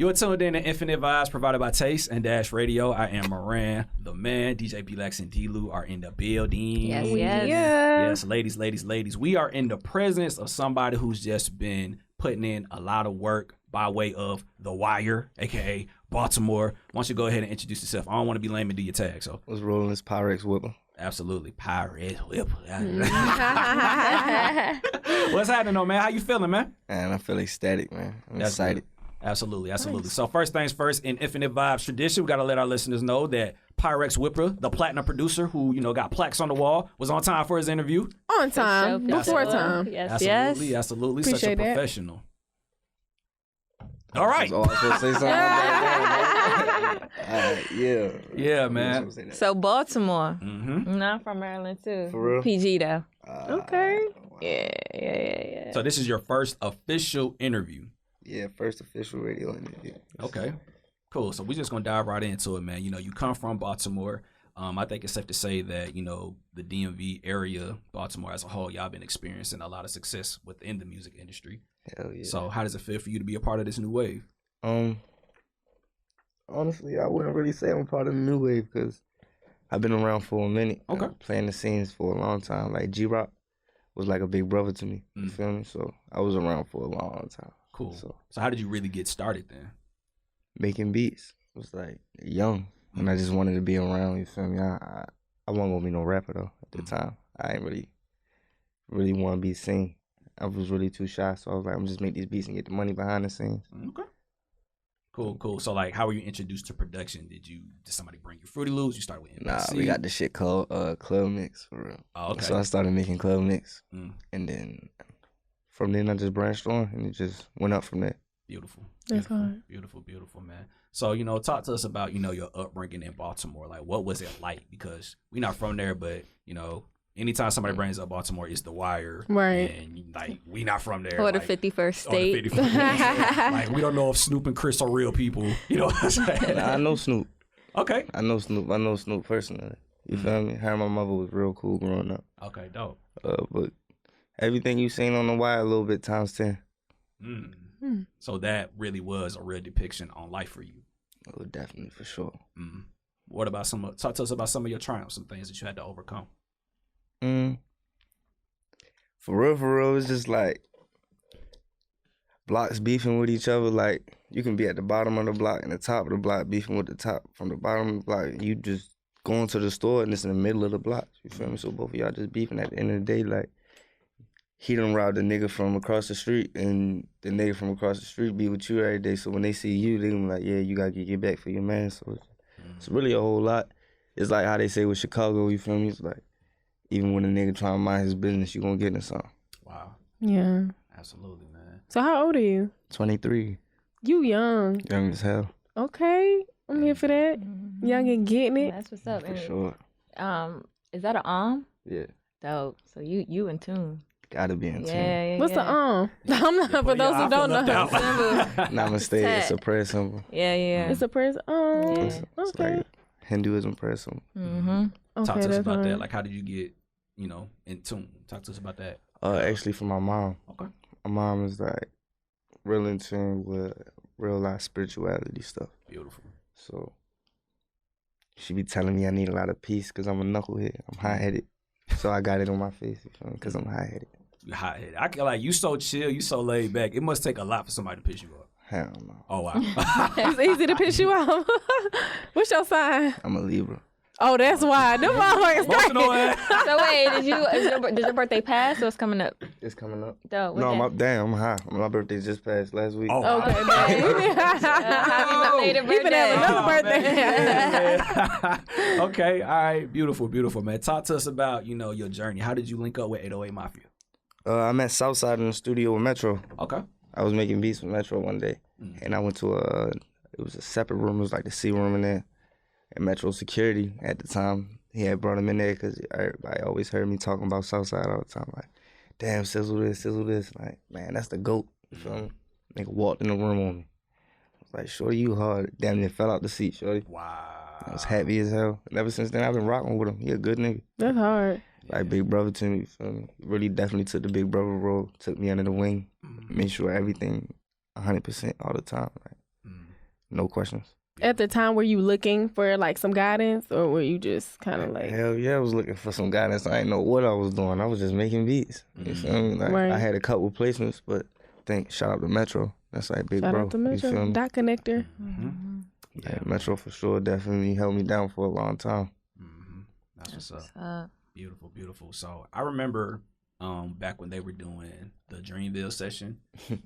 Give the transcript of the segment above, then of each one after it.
You're tuned in to Infinite Vibes provided by Taste and Dash Radio. I am Moran, the man. DJ B-Lex and D-Lou are in the building. Yes, ladies. We are in the presence of somebody who's just been putting in a lot of work by way of The Wire, a.k.a. Baltimore. Why don't you go ahead and introduce yourself? I don't want to be lame and do your tag. So what's rolling this Pyrex Whippa? Absolutely. Pyrex Whippa. What's happening, though, man? How you feeling, man? Man, I feel ecstatic, man. I'm excited. Good. Absolutely. Nice. So first things first, in Infinite Vibes tradition, we got to let our listeners know that Pyrex Whippa, the platinum producer who, got plaques on the wall, was on time for his interview. On time. Before time. Yes. Absolutely. Appreciate Such a professional. All right. I was supposed to say something about that. Yeah, man. So Baltimore. Mm-hmm. No, I'm from Maryland too. For real? PG though. Okay. Wow. Yeah. So this is your first official interview. Yeah, first official radio interview. Okay. Cool. So we're just gonna dive right into it, man. You come from Baltimore. I think it's safe to say that, the DMV area, Baltimore as a whole, y'all been experiencing a lot of success within the music industry. Hell yeah. So how does it feel for you to be a part of this new wave? Honestly, I wouldn't really say I'm a part of the new wave because I've been around for a minute. Okay. Playing the scenes for a long time. Like G-Rock was like a big brother to me. You feel me? So I was around for a long time. Cool. So how did you really get started then? Making beats. It was like young. And I just wanted to be around, you feel me? I wasn't gonna be no rapper though at the time. I didn't really want to be seen. I was really too shy, so I was like, I'm just make these beats and get the money behind the scenes. Okay. Cool. So like, how were you introduced to production? Did somebody bring you Fruity Loops? You started with MPC? Nah, we got this shit called Club Mix for real. Oh, okay. So I started making Club Mix, and then from then I just branched on, and it just went up from there. Beautiful. That's hard. Beautiful, man. So, talk to us about, your upbringing in Baltimore. Like, what was it like? Because we're not from there, but, anytime somebody brings up Baltimore, it's The Wire. Right. And, we not from there. Or the 51st state. Or the 51st state. We don't know if Snoop and Chris are real people. You know what I'm saying? Nah, I know Snoop. Okay. I know Snoop personally. You feel me? Her and my mother was real cool growing up. Okay, dope. But everything you seen on The Wire, a little bit times 10. So that really was a real depiction on life for you. Oh, definitely, for sure. What about talk to us about some of your triumphs, some things that you had to overcome. For real, it's just like blocks beefing with each other. Like, you can be at the bottom of the block and the top of the block beefing with the top from the bottom of the block. You just going to the store and it's in the middle of the block. You feel me? So both of y'all just beefing at the end of the day. Like, he done robbed the nigga from across the street, and the nigga from across the street be with you every day. So when they see you, they gonna be like, yeah, you gotta get back for your man. So it's really a whole lot. It's like how they say with Chicago, you feel me? It's like, even when a nigga trying to mind his business, you gonna get in something. Wow. Yeah. Absolutely, man. So how old are you? 23. You young. Young as hell. Okay. I'm here for that. Young and getting it. That's what's up. For sure. Is that an Yeah. Dope. So you in tune. Gotta be in tune. Yeah. What's the I'm not for those who don't know. Namaste, it's a prayer symbol. Yeah. It's a prayer. It's Okay. like Hinduism prayer symbol. Okay, Talk to us about hard. that. Like, how did you get, in tune? Talk to us about that. Actually, from my mom. Okay. My mom is like real in tune with real life spirituality stuff. Beautiful. So she be telling me I need a lot of peace because I'm a knucklehead. I'm hot-headed. So I got it on my face because I'm hot-headed. You hot-headed. I feel like you so chill, you so laid back. It must take a lot for somebody to piss you off. Hell no. Oh, wow. It's easy to piss you off. What's your sign? I'm a Libra. Oh, that's why. Them motherfuckers Emotional ass. So wait, did your birthday pass or it's coming up? It's coming up. Dope. No, I'm high. My birthday just passed last week. Oh, Okay, man. Happy belated We finna have birthday. another birthday. Okay, all right. Beautiful, man. Talk to us about, your journey. How did you link up with 808 Mafia? I met Southside in the studio with Metro. Okay. I was making beats with Metro one day, and I went to it was a separate room. It was like the C room in there. And Metro security at the time, he had brought him in there because everybody always heard me talking about Southside all the time. Like, damn, sizzle this. Like, man, that's the GOAT. You feel me? Nigga walked in the room on me. I was like, shorty, you hard. Damn near fell out the seat, shorty. Wow. I was happy as hell. And ever since then, I've been rocking with him. He a good nigga. That's hard. Like big brother to me, you feel me? Really definitely took the big brother role, took me under the wing, made sure everything 100% all the time. Like, no questions. At the time, were you looking for like some guidance, or were you just kind of like? Hell yeah, I was looking for some guidance. I didn't know what I was doing. I was just making beats. You feel me? Like, Right. I had a couple placements, but shout out to Metro. That's like big Shout bro. out to You feel Metro, me? Dot Connector. Yeah, Metro for sure definitely held me down for a long time. That's what's up. Beautiful, beautiful. So I remember back when they were doing the Dreamville Session,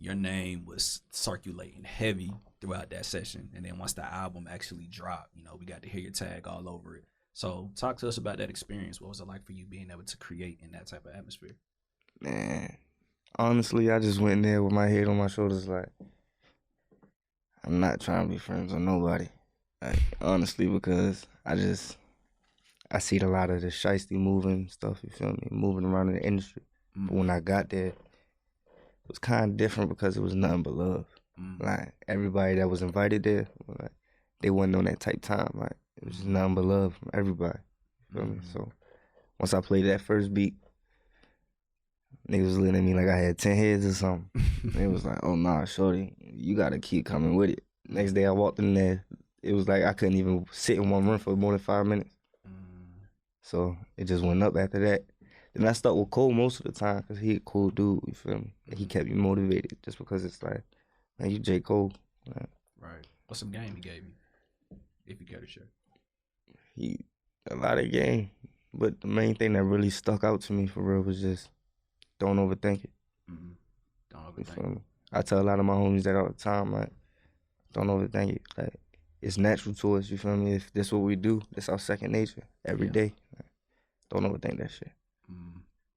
your name was circulating heavy throughout that session. And then once the album actually dropped, you know, we got to hear your tag all over it. So talk to us about that experience. What was it like for you being able to create in that type of atmosphere? Man, honestly, I just went in there with my head on my shoulders like, I'm not trying to be friends with nobody. Like, honestly, because I see a lot of the shiesty moving stuff, you feel me, moving around in the industry. But when I got there, it was kind of different because it was nothing but love. Like, everybody that was invited there, like, they wasn't on that type time. Like, it was just nothing but love from everybody, you feel me? So once I played that first beat, niggas was looking at me like I had 10 heads or something. It was like, oh, nah, shorty, you got to keep coming with it. Next day I walked in there, it was like I couldn't even sit in one room for more than 5 minutes. So it just went up after that. Then I stuck with Cole most of the time because he a cool dude, you feel me? And he kept me motivated just because it's like, man, you J. Cole. Right. What's some game he gave you, if you care to share? A lot of game. But the main thing that really stuck out to me for real was just don't overthink it. Don't You overthink feel it. me? I tell a lot of my homies that all the time, like, don't overthink it. Like, it's natural to us, you feel me? If this what we do, it's our second nature every day. Like, don't overthink that shit.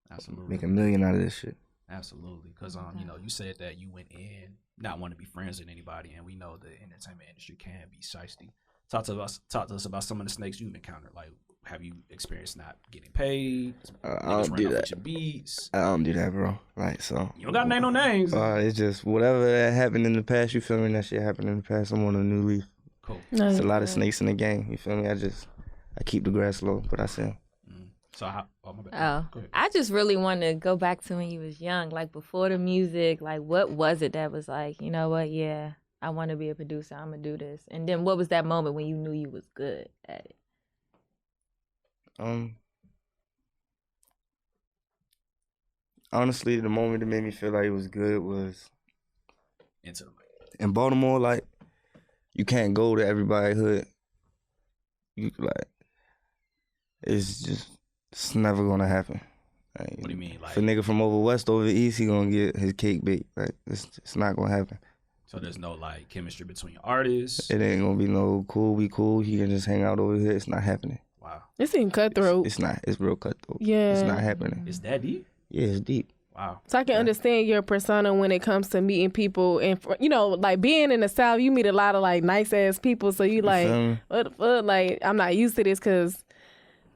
Absolutely. Make $1 million out of this shit. Absolutely. Because, you know, you said that you went in not wanting to be friends with anybody, and we know the entertainment industry can be shiesty. Talk to us about some of the snakes you've encountered. Like, have you experienced not getting paid? I don't do that. Your beats? I don't do that, bro. Like, so. You don't got to name no names. It's just whatever that happened in the past, you feel me? That shit happened in the past. I'm on a new leaf. Cool. There's a lot of snakes in the game, you feel me? I keep the grass low, but I say. So my bad. Go ahead. I just really want to go back to when you was young, like before the music. Like, what was it that was like, you know what? Yeah, I want to be a producer. I'm gonna do this. And then, what was that moment when you knew you was good at it? Honestly, the moment that made me feel like it was good was Into the mic. in Baltimore. Like, you can't go to everybody's hood. You like, it's never gonna happen. Like, What do you mean? Like, if a nigga from over west, over east, he gonna get his cake baked. Like, it's not gonna happen. so there's no like chemistry between artists. It ain't gonna be no cool, we cool. He can just hang out over here. It's not happening. Wow. It's in cutthroat. It's not. It's real cutthroat. Yeah. It's not happening. Is that deep? Yeah, it's deep. Wow. So I can understand your persona when it comes to meeting people, and you know, like being in the South, you meet a lot of like nice ass people. So you like, feel me? what the fuck? Like, I'm not used to this because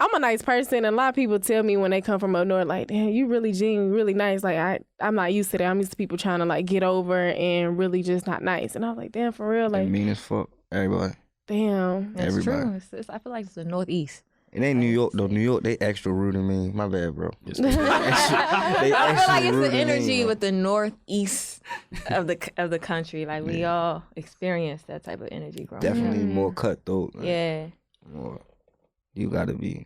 I'm a nice person, and a lot of people tell me when they come from up north, like, damn, you really genuine, really nice. Like I'm not used to that. I'm used to people trying to like get over and really just not nice. And I was like, damn, for real, like, They mean as fuck. Everybody. damn. That's Everybody. true. I feel like it's the Northeast. It ain't New York though. New York, they extra rude to me. My bad, bro. Yes, They I feel like it's rude the to me, energy bro. with the Northeast of the country. Like, we all experience that type of energy growing up. Definitely more cutthroat. Like, Yeah. more. You gotta be.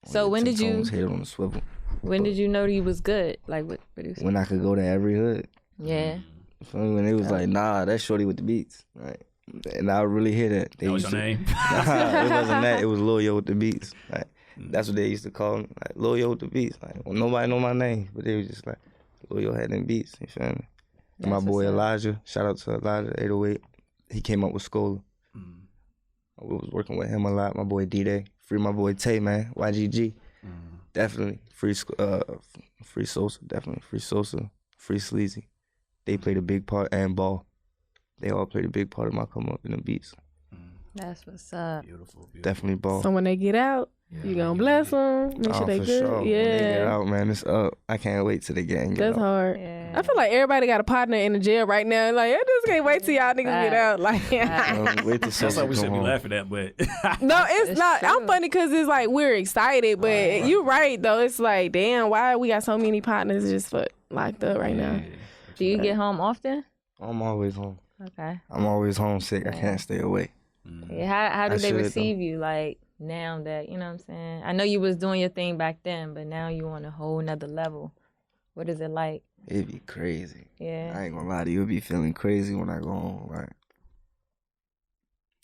on So your when did you- tiptoes, head on the swivel. When did you know you was good? Like, with producing? When I could go to every hood. Yeah. You feel me? When they was like, nah, that's shorty with the beats. Right. And I really hear that. They That was used your to- name? Nah, it wasn't that. It was Lil Yo with the beats. Like, that's what they used to call me. Like, Lil Yo with the beats. Like, well, nobody know my name, but they was just like, Lil Yo had them beats. You feel me? And my That's boy what's up. Elijah, shout out to Elijah 808. He came up with Scholar. We was working with him a lot. My boy D-Day. Free my boy Tay, man. YGG. Definitely. Free Sosa. Definitely. Free Sosa. Free Sleazy. They played a big part. And Ball. They all played a big part of my come up in the beats. That's what's up. Beautiful. Definitely Ball. So when they get out, you gonna bless them, make sure they for good. sure. When they get Yeah, out, man, it's up. I can't wait till the gang get that's out. hard. Yeah. I feel like everybody got a partner in the jail right now. Like, I just can't wait till y'all niggas get out. Like, Wait till That's Sosa like we come should be home. laughing at, but no, it's It's not. I'm true. funny because it's like we're excited, but you right though. It's like, damn, why we got so many partners just for locked up right now? Do you get home often? I'm always home. Okay. I'm always homesick. I can't stay away. Yeah, how do they receive you, like, now that, you know what I'm saying? I know you was doing your thing back then, but now you on a whole nother level. What is it like? It'd be crazy. Yeah. I ain't gonna lie to you. It'd be feeling crazy when I go home. Like,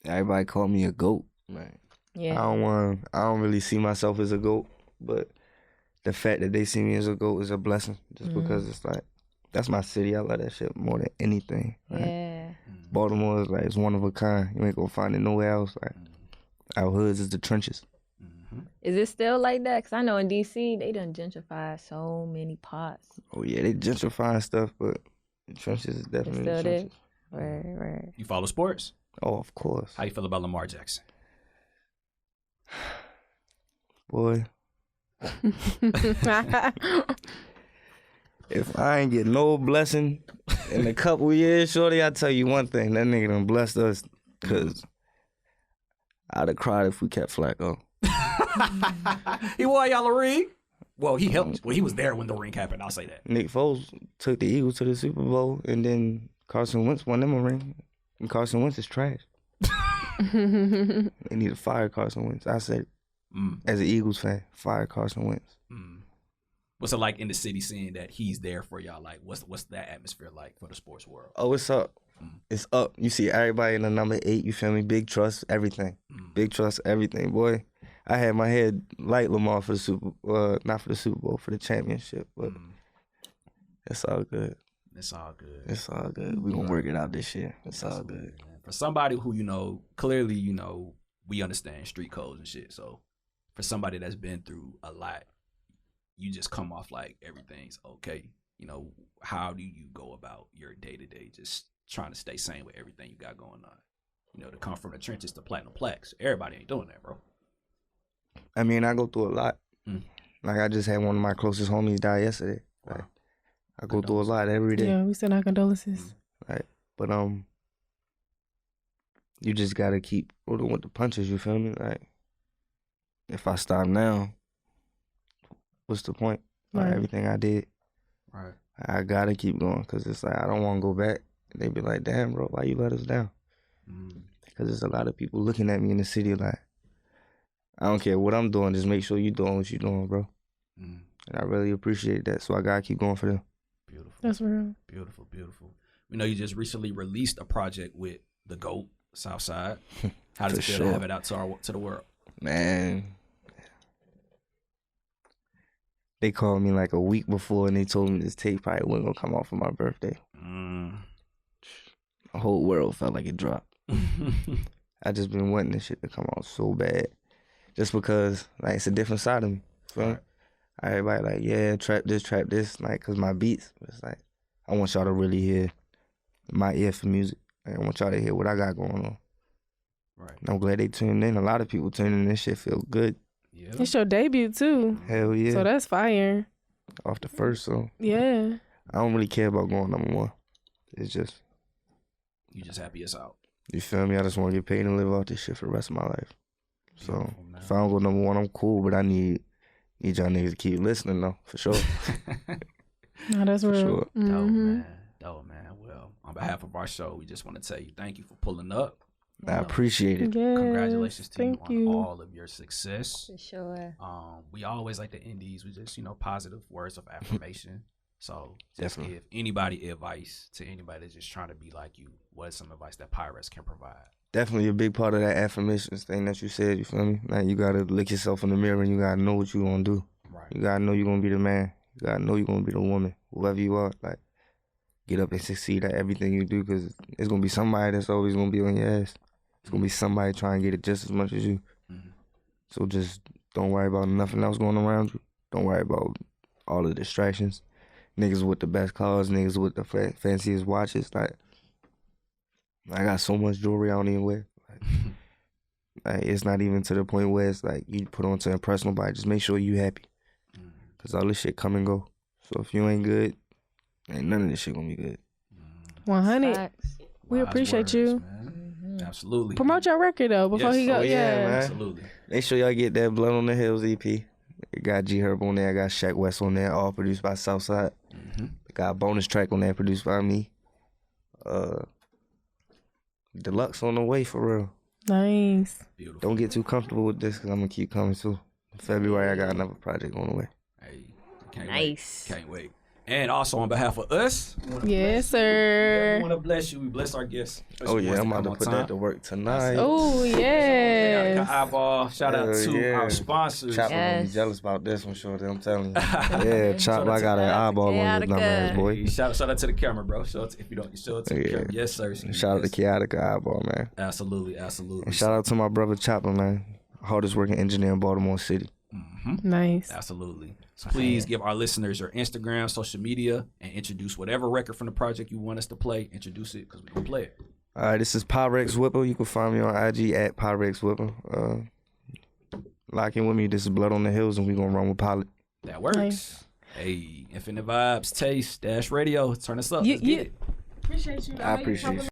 everybody call me a goat. Like, Yeah. I don't really see myself as a goat, but the fact that they see me as a goat is a blessing. Just because it's like, that's my city. I love that shit more than anything. Right? Yeah. Baltimore is like, it's one of a kind. You ain't gonna find it nowhere else. Like, our hoods is the trenches. Is it still like that? Because I know in D.C., they done gentrified so many parts. Oh, yeah, they gentrifying stuff, but the trenches is definitely the trenches. Right. You follow sports? Oh, of course. How you feel about Lamar Jackson? Boy. If I ain't get no blessing in a couple years, shorty, I tell you one thing, that nigga done blessed us, because I'd have cried if we kept Flacco. He won y'all a ring. Well, he helped. Well, he was there when the ring happened. I'll say that. Nick Foles took the Eagles to the Super Bowl, and then Carson Wentz won them a ring. And Carson Wentz is trash. They need to fire Carson Wentz. I said it. As an Eagles fan, fire Carson Wentz. What's it like in the city seeing that he's there for y'all? Like, what's that atmosphere like for the sports world? Oh, it's up. It's up. You see everybody in the number 8, you feel me? Big trust, everything. Big trust, everything. Boy, I had my head like Lamar for the not for the Super Bowl, for the championship, but it's all good. It's all good. It's all good. We gonna work it out this year. It's all good. For somebody who, clearly, we understand street codes and shit. So for somebody that's been through a lot, you just come off like everything's okay. How do you go about your day-to-day just trying to stay sane with everything you got going on? To come from the trenches to platinum plaques. Everybody ain't doing that, bro. I mean, I go through a lot. Like, I just had one of my closest homies die yesterday. Wow. Like, I go through a lot every day. Yeah, we send our condolences. Right. But you just gotta keep rolling with the punches, you feel me? Like, if I stop now, what's the point? Like, everything I did. Right. I gotta keep going, because it's like, I don't want to go back. They be like, damn, bro, why you let us down? Because there's a lot of people looking at me in the city like, I don't care what I'm doing, just make sure you doing what you doing, bro. And I really appreciate that, so I gotta keep going for them. Beautiful. That's real. Beautiful, beautiful. We know you just recently released a project with the GOAT, Southside. How does it feel to have it out to the world? Man, they called me like a week before and they told me this tape probably wasn't gonna come out for my birthday. The whole world felt like it dropped. I just been wanting this shit to come out so bad. Just because, like, it's a different side of me. Right. Everybody like, yeah, trap this, like, cause my beats. It's like, I want y'all to really hear my ear for music. Like, I want y'all to hear what I got going on. Right. And I'm glad they tuned in. A lot of people tuned in. This shit feel good. Yeah. It's your debut too. Hell yeah. So that's fire. Off the first song. Yeah. I don't really care about going number 1. It's just, you just happy it's out. You feel me? I just want to get paid and live off this shit for the rest of my life. So if I don't go number 1, I'm cool, but I need y'all niggas to keep listening though, for sure. No, that's real. Sure. Dope, man. Well, on behalf of our show, we just want to tell you thank you for pulling up. I appreciate it. Yes, Congratulations to thank you on all of your success. For sure. We always like to end these with just, positive words of affirmation. So just give anybody advice to anybody that's just trying to be like you. What is some advice that Pyrex can provide? Definitely a big part of that affirmations thing that you said, you feel me? Like, you gotta look yourself in the mirror and you gotta know what you gonna do. Right. You gotta know you're gonna be the man. You gotta know you're gonna be the woman, whoever you are. Like, get up and succeed at everything you do, because it's gonna be somebody that's always gonna be on your ass. It's gonna be somebody trying to get it just as much as you. So just don't worry about nothing else going around you. Don't worry about all the distractions. Niggas with the best cars, niggas with the fanciest watches. Like, I got so much jewelry I don't even wear. Like, it's not even to the point where it's like you put on to impress nobody. Just make sure you happy. Because all this shit come and go. So if you ain't good, ain't none of this shit gonna be good. 100. We appreciate you. Absolutely. Promote your record though before he go. Yeah, man. Absolutely. Make sure y'all get that Blood on the Hills EP. It got G Herb on there. I got Shaq West on there, all produced by Southside. Got a bonus track on there produced by me. Deluxe on the way for real. Nice. Beautiful. Don't get too comfortable with this because I'm gonna keep coming too. In February, I got another project on the way. Hey, can't Nice. Wait. Can't wait. And also on behalf of us, Yes, sir. we want to bless you. We bless our guests. Oh yeah, I'm about to put that to work tonight. Oh, yes. Eyeball. Shout out to our sponsors. Chop gonna be jealous about this one, shorty. I'm telling you. Yeah, Chop, I got an eyeball on your dumb ass, boy. Hey, shout out to the camera, bro. Show it if you don't, you show it to the camera. Yes, sir. Shout out to Chaotic Eyeball, man. Absolutely. And shout out to my brother Chopper, man. Hardest working engineer in Baltimore City. Mm-hmm. Nice. Absolutely. So please give our listeners your Instagram, social media, and introduce whatever record from the project you want us to play. Introduce it because we're going to play it. All right, this is Pyrex Whippa. You can find me on IG at Pyrex Whippa. Lock in with me. This is Blood on the Hills, and we're going to run with Pilot. That works. Nice. Hey, Infinite Vibes, Taste, Dash Radio. Turn us up. Let's get it. Appreciate you. I appreciate you.